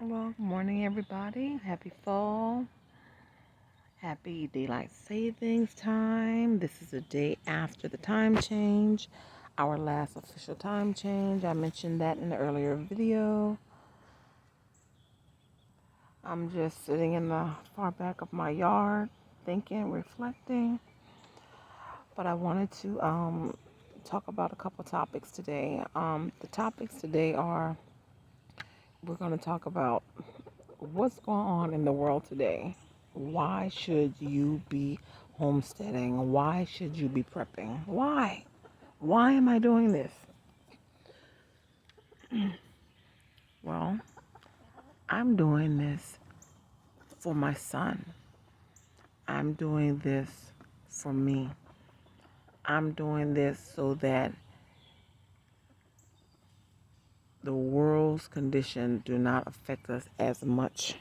Well, good morning, everybody. Happy fall. Happy daylight savings time. This is the day after the time change, our last official time change. I mentioned that in the earlier video. I'm just sitting in the far back of my yard, thinking, reflecting. But I wanted to talk about a couple topics today. The topics today are we're going to talk about what's going on in the world today. Why should you be homesteading? Why should you be prepping? Why? Why am I doing this? Well, I'm doing this for my son. I'm doing this for me. I'm doing this so that the world's condition do not affect us as much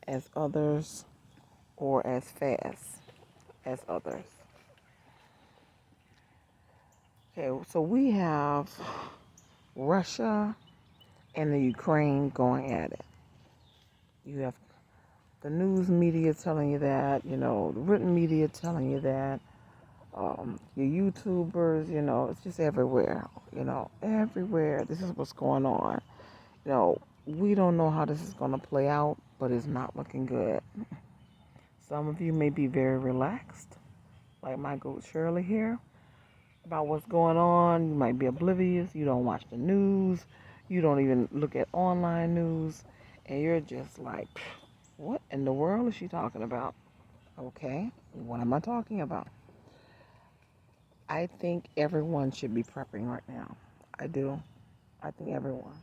as others or as fast as others. Okay, so we have Russia and the Ukraine going at it. You have the news media telling you that, the written media telling you that, your YouTubers, it's just everywhere, everywhere. This is what's going on. We don't know how this is going to play out, but it's not looking good. Some of you may be very relaxed, like my goat Shirley here, about what's going on. You might be oblivious. You don't watch the news. You don't even look at online news. And you're just like, what in the world is she talking about? Okay, what am I talking about? I think everyone should be prepping right now. I do. I think everyone.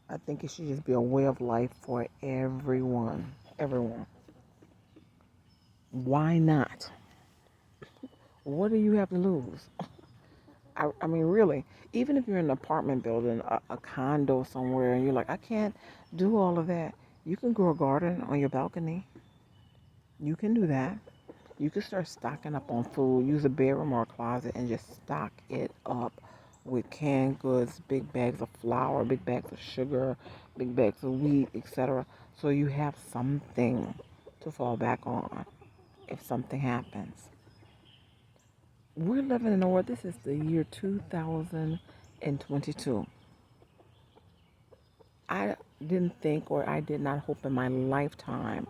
I think it should just be a way of life for everyone. Everyone. Why not? What do you have to lose? I mean, really, even if you're in an apartment building, a condo somewhere, and you're like, I can't do all of that, you can grow a garden on your balcony. You can do that. You can start stocking up on food. Use a bedroom or a closet and just stock it up with canned goods, big bags of flour, big bags of sugar, big bags of wheat, etc. So you have something to fall back on if something happens. We're living in a world, this is the year 2022. I didn't think, or I did not hope in my lifetime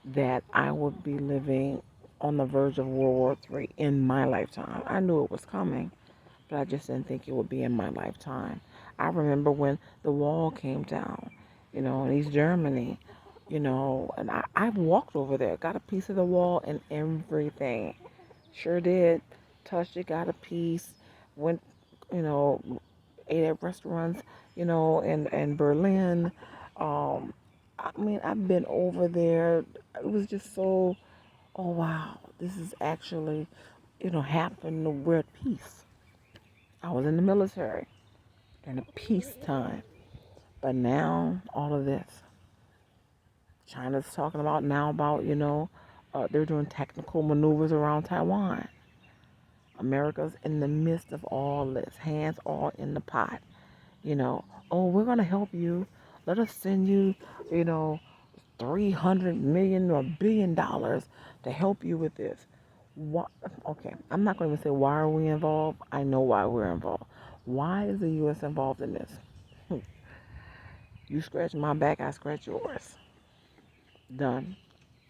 that I would be living on the verge of World War III in my lifetime. I knew it was coming, but I just didn't think it would be in my lifetime. I remember when the wall came down, in East Germany, and I've walked over there, got a piece of the wall and everything. Sure did. Touched it, got a piece, went, you know, ate at restaurants, in Berlin. Um, I mean, I've been over there. It was just so, oh wow, this is actually, happened. We're at peace. I was in the military during the peacetime. But now, all of this. China's talking about now about, they're doing technical maneuvers around Taiwan. America's in the midst of all this, hands all in the pot. Oh, we're going to help you. Let us send you, you know, 300 million or $1 billion to help you with this. What? Okay, I'm not going to say why are we involved. I know why we're involved. Why is the U.S. involved in this? You scratch my back, I scratch yours. Done.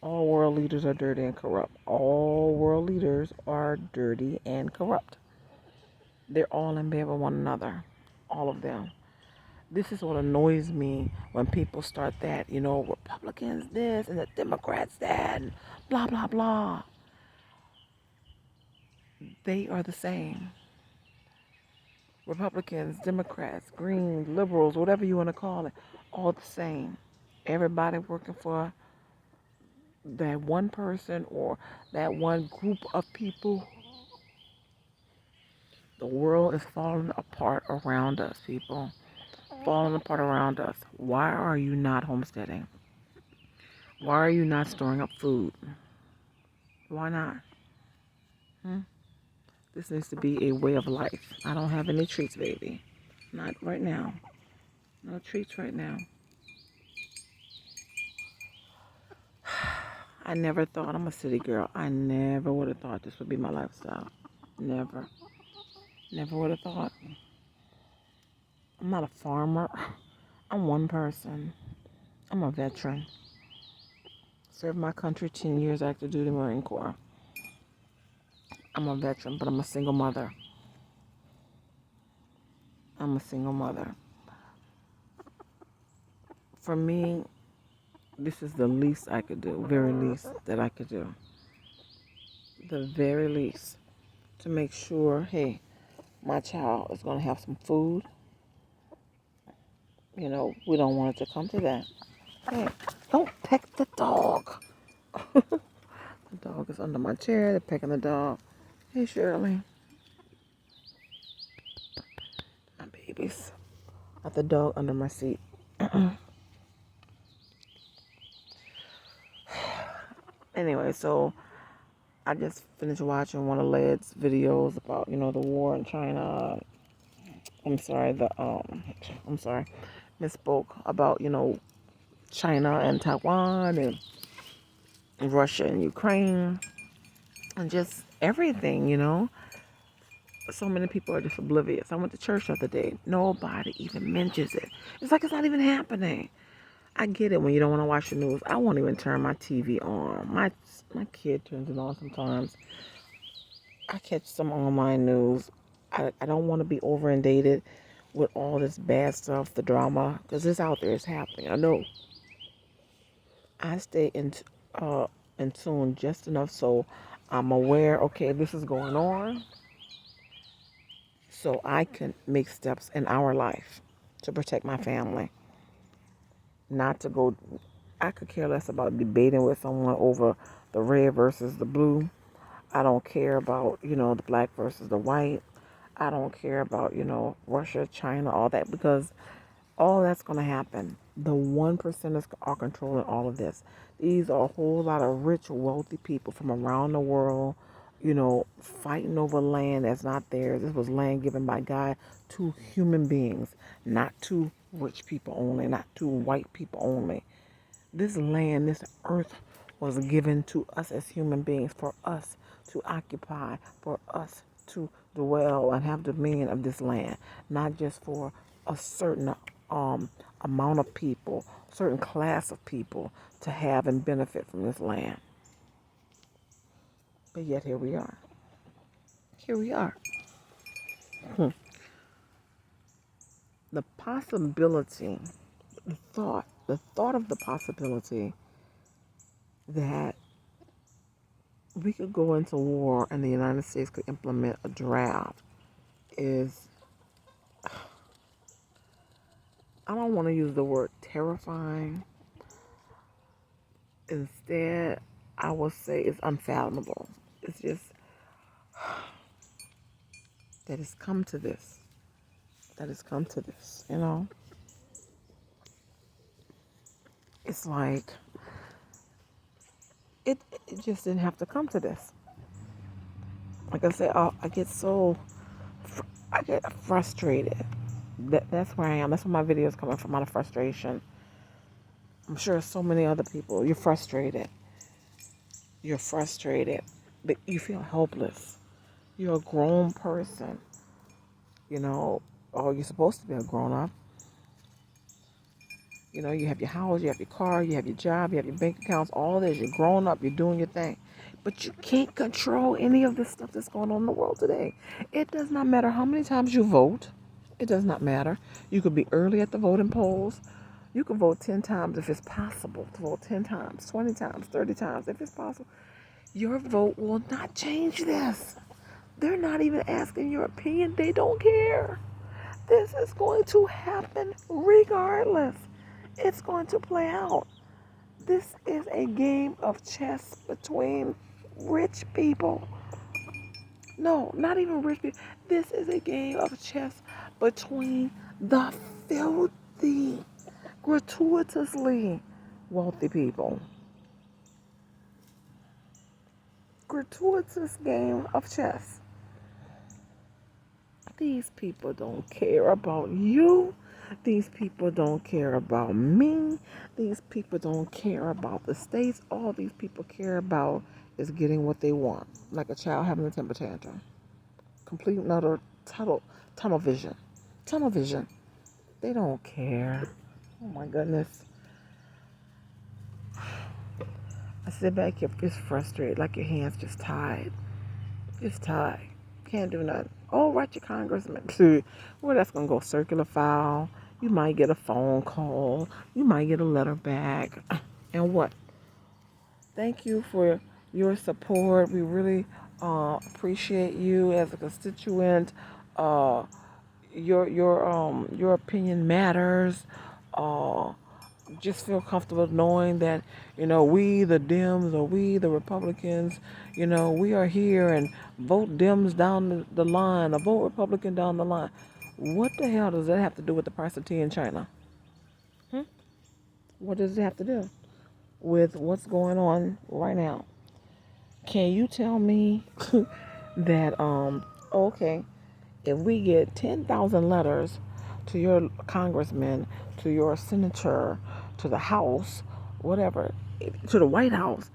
All world leaders are dirty and corrupt. All world leaders are dirty and corrupt. They're all in bed with one another. All of them. This is what annoys me when people start that, Republicans this and the Democrats that, and blah, blah, blah. They are the same. Republicans, Democrats, Greens, Liberals, whatever you want to call it, all the same. Everybody working for that one person or that one group of people. The world is falling apart around us, people. Falling apart around us. Why are you not homesteading? Why are you not storing up food? Why not? Hmm? This needs to be a way of life. I don't have any treats, baby. Not right now. No treats right now. I never thought, I'm a city girl. I never would have thought this would be my lifestyle. Never. Never would have thought. I'm not a farmer. I'm one person. I'm a veteran. Served my country 10 years active duty Marine Corps. I'm a veteran, but I'm a single mother. I'm a single mother. For me, this is the least I could do, very least that I could do. The very least. To make sure, hey, my child is going to have some food. You know, we don't want it to come to that. Hey, don't peck the dog. The dog is under my chair. They're pecking the dog. Hey, Shirley. My babies. Got the dog under my seat. Anyway, so I just finished watching one of Led's videos about, the war in China. I'm sorry, misspoke about, China and Taiwan and Russia and Ukraine and just everything. So many people are just oblivious. I went to church the other day. Nobody even mentions it. It's like it's not even happening. I get it when you don't want to watch the news. I won't even turn my TV on. My kid turns it on sometimes. I catch some online news. I don't want to be over inundated with all this bad stuff, the drama, because it's out there, it's happening. I know. I stay in tune just enough so I'm aware, okay, this is going on, so I can make steps in our life to protect my family. Not to go, I could care less about debating with someone over the red versus the blue. I don't care about, the black versus the white. I don't care about, Russia, China, all that, because all that's going to happen. The 1%ers are controlling all of this. These are a whole lot of rich, wealthy people from around the world, fighting over land that's not theirs. This was land given by God to human beings, not to rich people only, not to white people only. This land, this earth was given to us as human beings for us to occupy, for us to dwell and have dominion of this land, not just for a certain amount of people, certain class of people to have and benefit from this land. But yet here we are. Here we are. The possibility, the thought of the possibility that we could go into war and the United States could implement a draft is, I don't want to use the word terrifying. Instead, I will say it's unfathomable. It's just that it's come to this. That it's come to this. It's like, it just didn't have to come to this. Like I said, I get frustrated. That's where I am. That's where my video is coming from, out of frustration. I'm sure so many other people, you're frustrated. You're frustrated, but you feel helpless. You're a grown person, or you're supposed to be a grown up. You have your house, you have your car, you have your job, you have your bank accounts, all this. You're grown up, you're doing your thing. But you can't control any of this stuff that's going on in the world today. It does not matter how many times you vote. It does not matter. You could be early at the voting polls. You can vote 10 times if it's possible to vote 10 times, 20 times, 30 times if it's possible. Your vote will not change this. They're not even asking your opinion. They don't care. This is going to happen regardless. It's going to play out. This is a game of chess between rich people. No, not even rich people. This is a game of chess between the filthy, gratuitously wealthy people. Gratuitous game of chess. These people don't care about you. These people don't care about me. These people don't care about the states. All these people care about is getting what they want, like a child having a temper tantrum. Complete and utter tunnel vision. Tunnel vision. They don't care. Oh my goodness. I sit back here just frustrated, like your hands just tied. Just tied. Can't do nothing. Oh, write your congressman. Well, that's gonna go circular file. You might get a phone call. You might get a letter back. And what? Thank you for your support. We really appreciate you as a constituent. Uh, your opinion matters. Uh, just feel comfortable knowing that we the Dems or we the Republicans, we are here, and vote Dems down the line or vote Republican down the line. What the hell does that have to do with the price of tea in China? Hmm? What does it have to do with what's going on right now? Can you tell me that okay, if we get 10,000 letters to your congressman, to your senator, to the House, whatever, to the White House,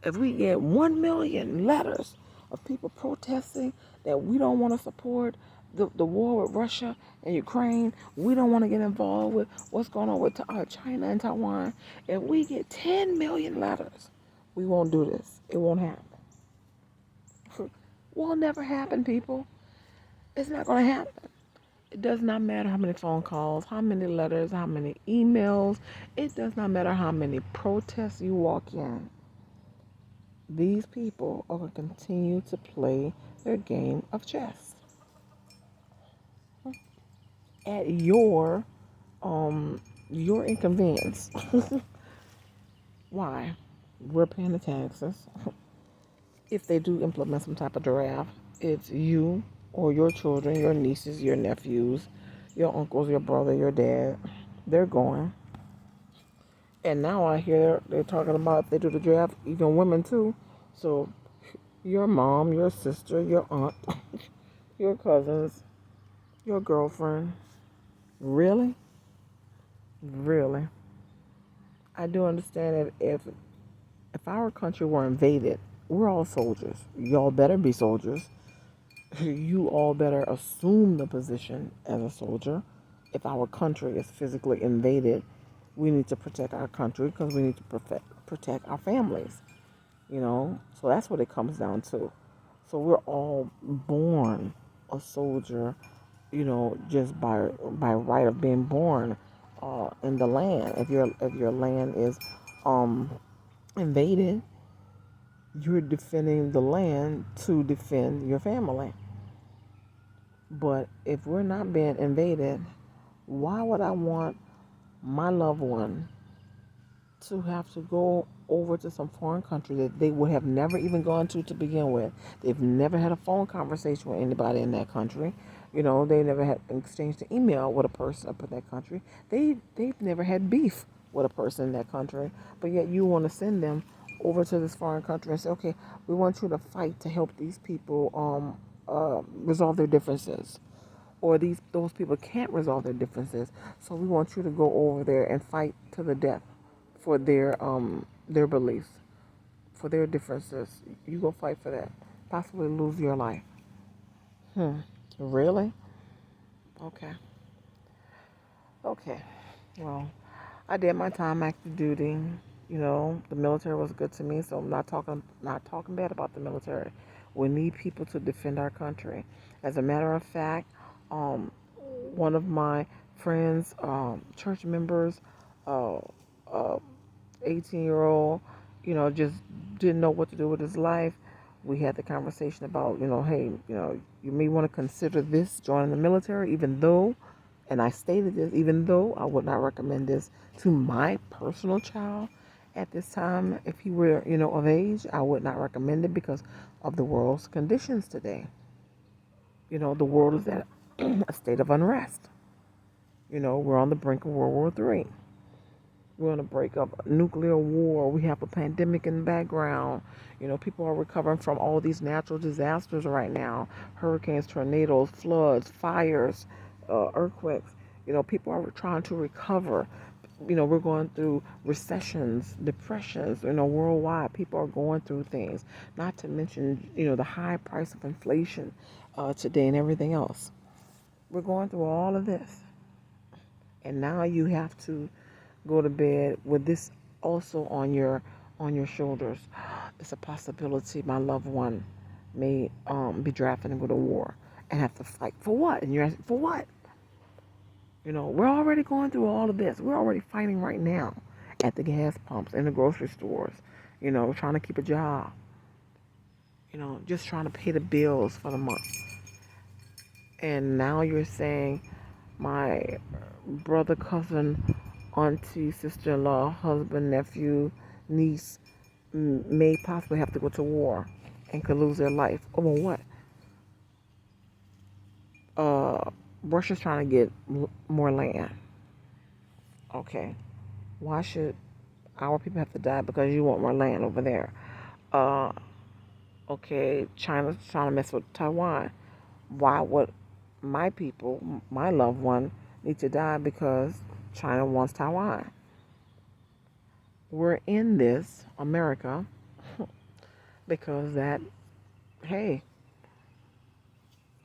if we get 1 million letters of people protesting that we don't want to support the war with Russia and Ukraine, we don't want to get involved with what's going on with China and Taiwan, if we get 10 million letters, we won't do this. It won't happen. Will never happen, people. It's not going to happen. It does not matter how many phone calls, how many letters, how many emails. It does not matter how many protests you walk in. These people are going to continue to play their game of chess at your inconvenience. Why? We're paying the taxes. If they do implement some type of draft, it's you or your children, your nieces, your nephews, your uncles, your brother, your dad. They're going. And now I hear they're talking about if they do the draft, even women too. So your mom, your sister, your aunt, your cousins, your girlfriend. Really? Really? I do understand that if our country were invaded, we're all soldiers. Y'all better be soldiers. You all better assume the position as a soldier. If our country is physically invaded, we need to protect our country because we need to protect our families. So that's what it comes down to. So we're all born a soldier, just by right of being born in the land. If your land is um, invaded, you're defending the land to defend your family. But if we're not being invaded, why would I want my loved one to have to go over to some foreign country that they would have never even gone to begin with? They've never had a phone conversation with anybody in that country. They never had exchanged an email with a person up in that country. They've never had beef with a person in that country. But yet you want to send them over to this foreign country and say, okay, we want you to fight to help these people resolve their differences, or those people can't resolve their differences. So we want you to go over there and fight to the death for their beliefs, for their differences. You go fight for that. Possibly lose your life. Really? Okay. Okay. Well, I did my time active duty. The military was good to me, so I'm not talking bad about the military. We need people to defend our country. As a matter of fact, um, one of my friends, church members, uh, uh, 18-year-old, just didn't know what to do with his life. We had the conversation about, hey, you may want to consider this, joining the military, even though, and I stated this, even though I would not recommend this to my personal child at this time. If he were, of age, I would not recommend it because of the world's conditions today. The world is at a state of unrest. We're on the brink of World War III. We're on the brink of nuclear war. We have a pandemic in the background. People are recovering from all these natural disasters right now: hurricanes, tornadoes, floods, fires, earthquakes. People are trying to recover. We're going through recessions, depressions, worldwide. People are going through things. Not to mention, the high price of inflation today and everything else. We're going through all of this. And now you have to go to bed with this also on your shoulders. It's a possibility my loved one may be drafted and go to war and have to fight for what? And you're asking for what? We're already going through all of this. We're already fighting right now at the gas pumps, in the grocery stores, trying to keep a job, just trying to pay the bills for the month. And now you're saying my brother, cousin, auntie, sister-in-law, husband, nephew, niece may possibly have to go to war and could lose their life. Over what? Russia's trying to get more land. Okay. Why should our people have to die because you want more land over there? Uh, okay, China's trying to mess with Taiwan. Why would my people, my loved one, need to die because China wants Taiwan? We're in this, America, because hey,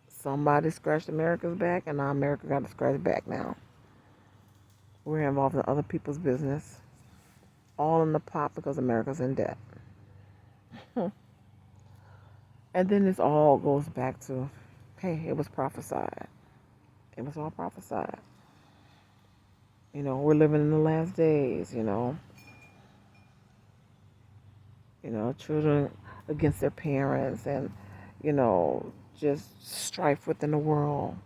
somebody scratched America's back and now America got to scratch back now. We're involved in other people's business, all in the pot because America's in debt. And then this all goes back to, hey, it was prophesied. It was all prophesied. We're living in the last days, children against their parents and, just strife within the world.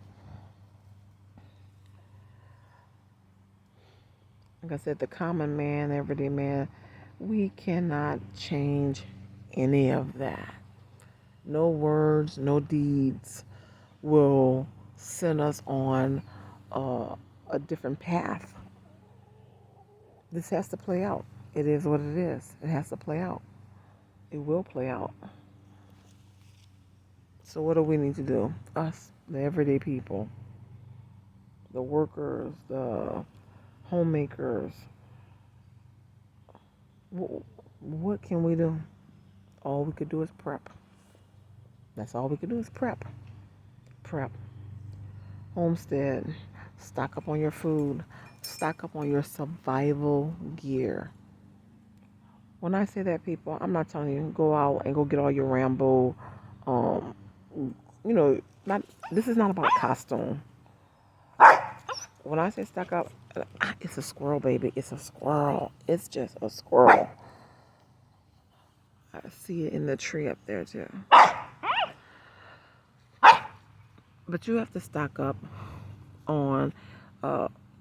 Like I said, the common man, everyday man, we cannot change any of that. No words, no deeds will send us on a different path. This has to play out. It is what it is. It has to play out. It will play out. So what do we need to do? Us, the everyday people, the workers, the homemakers. What can we do? All we could do is prep. That's all we could do is prep. Prep. Homestead. Stock up on your food. Stock up on your survival gear. When I say that, people, I'm not telling you go out and go get all your Rambo. Not. This is not about costume. When I say stock up, it's a squirrel, baby. It's a squirrel. It's just a squirrel. I see it in the tree up there too. But you have to stock up on.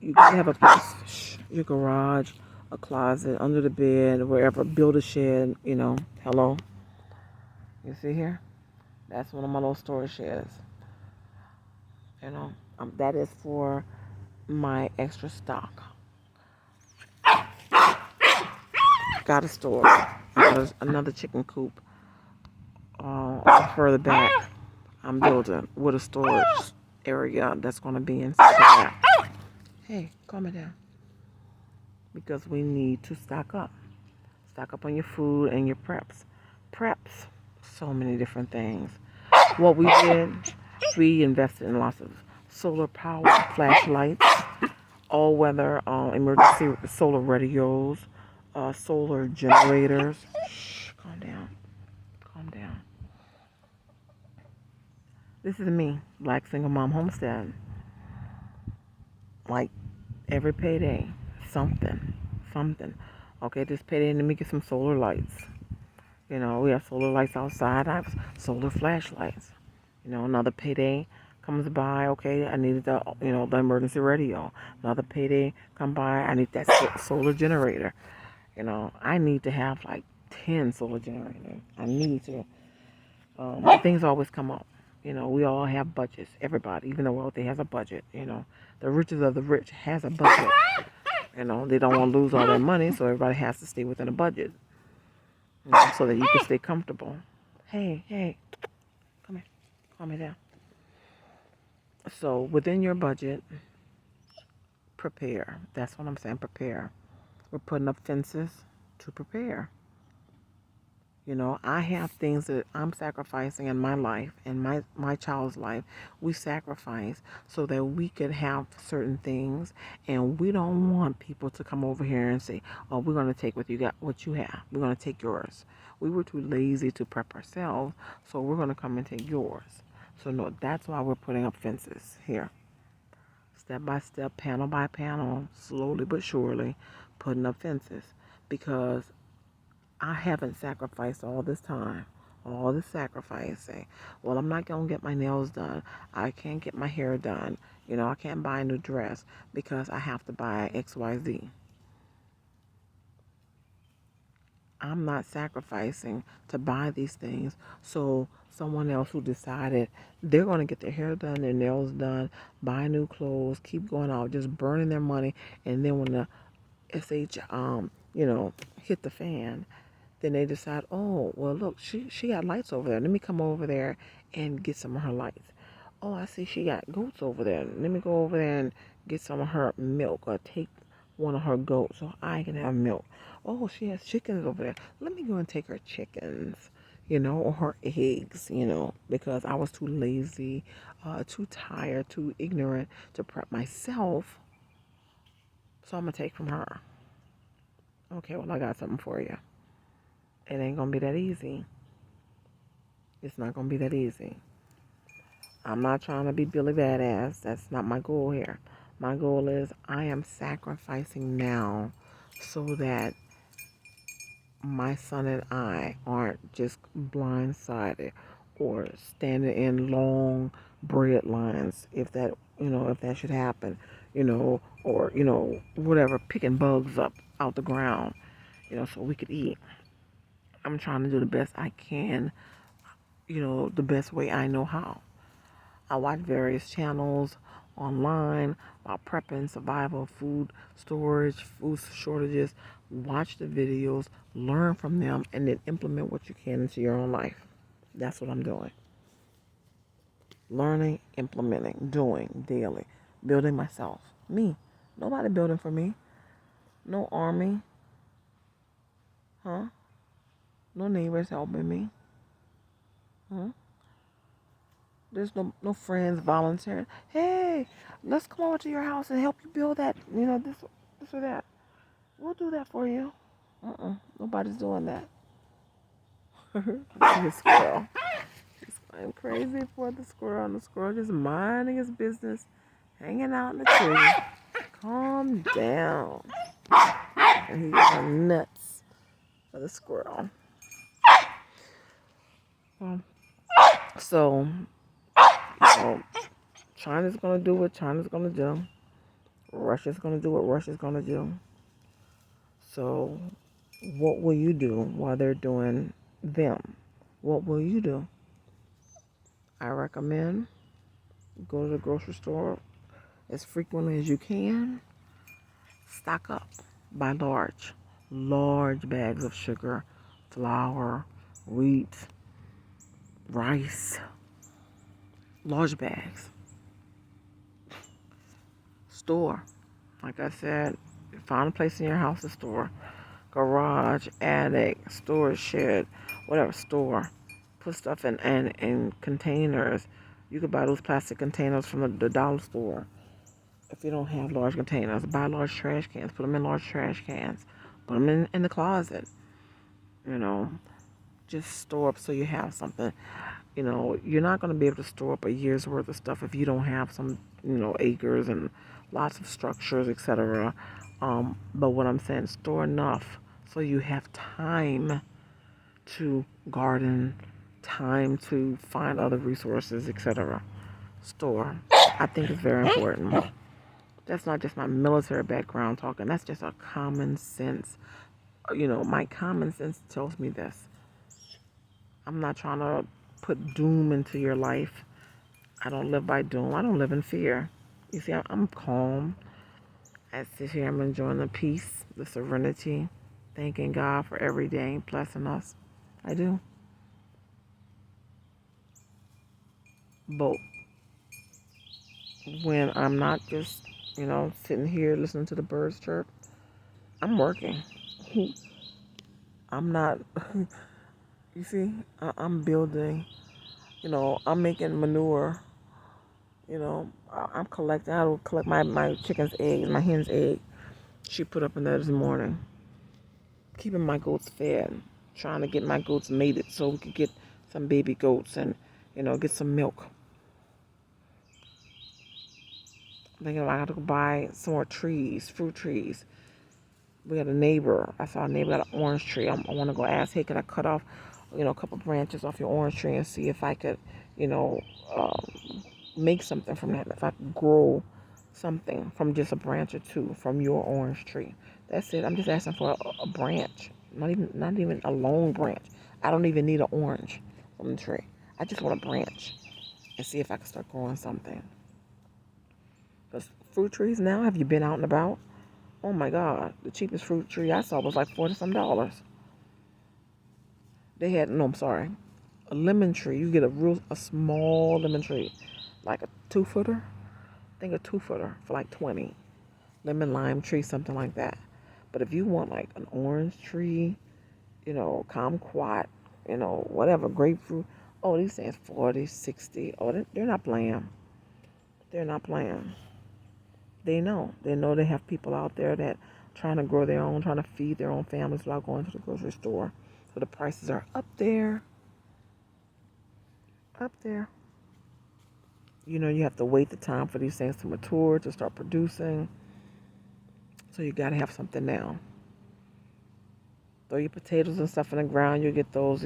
You have a place, your garage, a closet, under the bed, wherever. Build a shed. Hello. You see here? That's one of my little storage sheds. That is for my extra stock. Got a store. Another chicken coop further back. I'm building with a storage area that's going to be inside of that. Hey, calm it down. Because we need to stock up. Stock up on your food and your preps. Preps, so many different things. What we did, we invested in lots of solar power flashlights, all weather emergency solar radios, solar generators. Shh, calm down. Calm down. This is me, Black Single Mom Homestead. Like every payday, something. Okay, this payday, let me get some solar lights. We have solar lights outside. I have solar flashlights. Another payday comes by. Okay, I needed the emergency radio. Another payday come by. I need that solar generator. I need to have like 10 solar generators. I need to. Things always come up. We all have budgets. Everybody, even the wealthy, has a budget. The richest of the rich has a budget. They don't want to lose all their money, so everybody has to stay within a budget. So that you can stay comfortable. Hey, come here, calm me down. So within your budget, Prepare. That's what I'm saying. Prepare. We're putting up fences to prepare. I have things that I'm sacrificing in my life and my child's life. We sacrifice so that we could have certain things, and we don't want people to come over here and say, "Oh, we're going to take what you have. We're going to take yours." We were too lazy to prep ourselves, so we're going to come and take yours. So no, that's why we're putting up fences here, step by step, panel by panel, slowly but surely, putting up fences because I haven't sacrificed all this time, all this sacrificing. Well, I'm not going to get my nails done. I can't get my hair done. I can't buy a new dress because I have to buy XYZ. I'm not sacrificing to buy these things so someone else who decided they're going to get their hair done, their nails done, buy new clothes, keep going out, just burning their money, and then when the hit the fan, then they decide, oh, well, look, she got lights over there. Let me come over there and get some of her lights. Oh, I see she got goats over there. Let me go over there and get some of her milk or take one of her goats so I can have milk. Oh, she has chickens over there. Let me go and take her chickens, or her eggs, because I was too lazy, too tired, too ignorant to prep myself. So I'm going to take from her. Okay, well, I got something for you. It ain't going to be that easy. It's not going to be that easy. I'm not trying to be Billy Badass. That's not my goal here. My goal is I am sacrificing now so that my son and I aren't just blindsided or standing in long bread lines if that should happen, or, whatever, picking bugs up out the ground, so we could eat. I'm trying to do the best I can, the best way I know how. I watch various channels online about prepping, survival, food storage, food shortages. Watch the videos, learn from them, and then implement what you can into your own life. That's what I'm doing. Learning, implementing, doing daily, building myself. Me. Nobody building for me. No army. Huh? No neighbors helping me. Huh? There's no friends volunteering. Hey, let's come over to your house and help you build that, this or that. We'll do that for you. Nobody's doing that. The squirrel. I'm crazy for the squirrel. And the squirrel just minding his business, hanging out in the tree. Calm down. And he's going nuts for the squirrel. So, China's going to do what China's going to do. Russia's going to do what Russia's going to do. So, what will you do while they're doing them? What will you do? I recommend go to the grocery store as frequently as you can. Stock up. Buy large bags of sugar, flour, wheat, rice. Large bags. Store. Like I said, find a place in your house to store. Garage, attic, storage shed, whatever, store. Put stuff in containers. You could buy those plastic containers from the dollar store. If you don't have large containers, buy large trash cans. Put them in large trash cans. Put them in the closet. Just store up so you have something. You're not going to be able to store up a year's worth of stuff if you don't have some, acres and lots of structures, etc. But what I'm saying, store enough so you have time to garden, time to find other resources, etc. Store. I think it's very important. That's not just my military background talking. That's just a common sense. My common sense tells me this. I'm not trying to put doom into your life. I don't live by doom. I don't live in fear. You see, I'm calm. I sit here, I'm enjoying the peace, the serenity, thanking God for every day blessing us. I do. But when I'm not just Sitting here listening to the birds chirp. I'm working. I'm not, you see, I'm building, I'm making manure. I'm collecting. I will collect my chicken's eggs, my hen's egg. She put up in there this morning. Keeping my goats fed. Trying to get my goats mated so we could get some baby goats and, get some milk. I'm thinking I got to go buy some more trees, fruit trees. We got a neighbor. I saw a neighbor got an orange tree. I want to go ask, hey, could I cut off, a couple branches off your orange tree and see if I could, you know, make something from that. If I could grow something from just a branch or two from your orange tree. That's it. I'm just asking for a branch. Not even a long branch. I don't even need an orange from the tree. I just want a branch and see if I can start growing something. Because fruit trees now, have you been out and about? Oh my God, the cheapest fruit tree I saw was like $40 some dollars. They had, no, I'm sorry, a lemon tree. You get a small lemon tree, like a 2 footer. I think a 2 footer for like 20. Lemon lime tree, something like that. But if you want like an orange tree, kumquat, whatever, grapefruit. Oh, these things 40, 60. Oh, they're not playing. They're not playing. They know. They know they have people out there that trying to grow their own, trying to feed their own families without going to the grocery store. So the prices are up there. Up there. You have to wait the time for these things to mature, to start producing. So you got to have something now. Throw your potatoes and stuff in the ground, you get those,